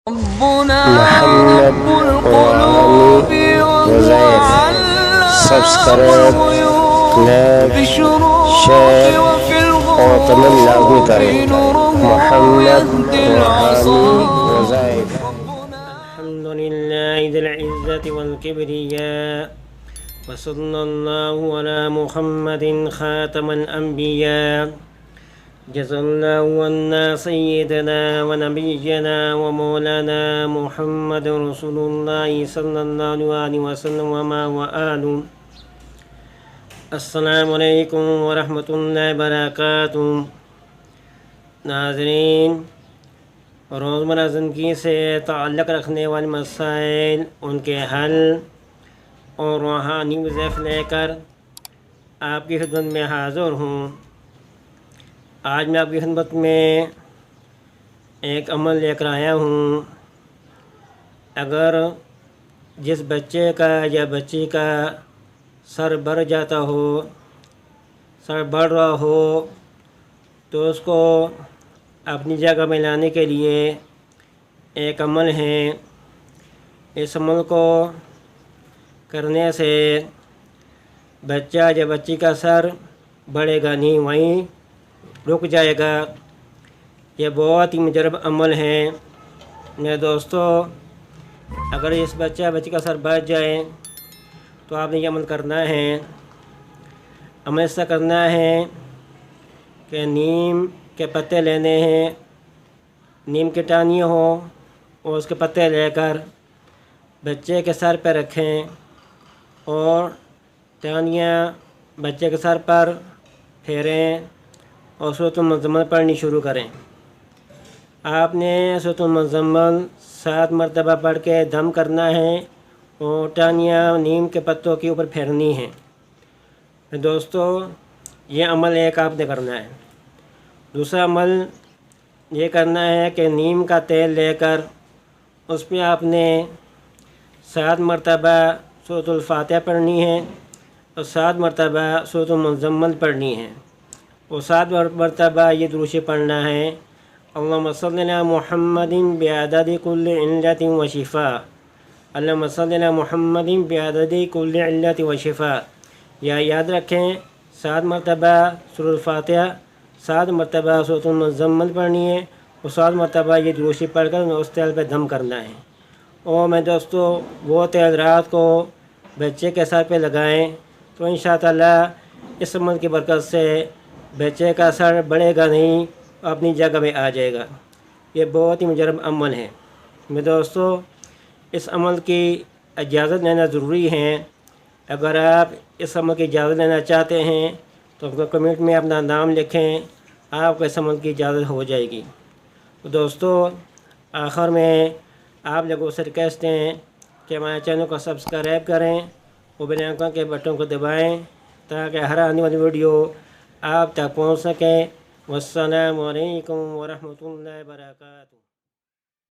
ربنا محمد رب القلوب وعلي وهو وزيف علام سبسکرائب الغيوب في لائک الشروق شیئر وفي اور تمام لازمی الغروب کریں نوره محمد يهدي وعلي العصا وزيف الحمد لله ذي العزة والكبرياء وصلى الله على محمد خاتم الأنبياء جزا الله عنا سيدنا ونبينا ومولانا محمد رسول الله صلى الله عليه وسلم وما وآله. السلام علیکم ورحمۃ اللہ وبرکاتہ. ناظرین، روزمرہ زندگی سے تعلق رکھنے والے مسائل، ان کے حل اور روحانی وظائف لے کر آپ کی خدمت میں حاضر ہوں. آج میں آپ کی خدمت میں ایک عمل لے کر آیا ہوں. اگر جس بچے کا یا بچی کا سر بڑھ جاتا ہو، سر بڑھ رہا ہو، تو اس کو اپنی جگہ میں لانے کے لیے ایک عمل ہے. اس عمل کو کرنے سے بچہ یا بچی کا سر بڑھے گا نہیں، وہیں رک جائے گا. یہ بہت ہی مجرب عمل ہے. میرے دوستو، اگر اس بچہ بچی کا سر بڑھ جائے تو آپ نے یہ عمل کرنا ہے. عمل ایسا کرنا ہے کہ نیم کے پتے لینے ہیں. نیم کی ٹہنی ہو اور اس کے پتے لے کر بچے کے سر پہ رکھیں اور ٹہنیاں بچے کے سر پر پھیریں اور سورۃ المزمل پڑھنی شروع کریں. آپ نے سورۃ المزمل 7 مرتبہ پڑھ کے دم کرنا ہے اور ٹہنیاں نیم کے پتوں کے اوپر پھیرنی ہیں. دوستو، یہ عمل ایک آپ نے کرنا ہے. دوسرا عمل یہ کرنا ہے کہ نیم کا تیل لے کر اس پہ آپ نے 7 مرتبہ سورۃ الفاتحہ پڑھنی ہے اور 7 مرتبہ سورۃ المزمل پڑھنی ہے اور 7 مرتبہ یہ درود پڑھنا ہے: اللہم صلی علی محمد بعدد کل علت و شفا. اللہم صلی علی محمد بعدد کل علت و شفا. یا یاد رکھیں، 7 مرتبہ سورۃ الفاتحہ، 7 مرتبہ سورۃ المزمل پڑھنی ہے اور 7 مرتبہ یہ درود پڑھ کر اس تیل پہ دم کرنا ہے. اور میں دوستو، وہ تیل رات کو بچے کے سر پہ لگائیں تو انشاءاللہ اس عمل کی برکت سے بچے کا سر بڑھے گا نہیں، اپنی جگہ میں آ جائے گا. یہ بہت ہی مجرب عمل ہے. میں دوستو، اس عمل کی اجازت لینا ضروری ہے. اگر آپ اس عمل کی اجازت لینا چاہتے ہیں تو کمنٹ میں اپنا نام لکھیں، آپ کو اس عمل کی اجازت ہو جائے گی. دوستو، آخر میں آپ لوگوں سے ریکویسٹ ہیں کہ ہمارے چینل کو سبسکرائب کریں اور بیل آئیکن کے بٹن کو دبائیں تاکہ ہر آنے والی ویڈیو آپ تک پہنچ سکے. والسلام علیکم ورحمۃ اللہ وبرکاتہ.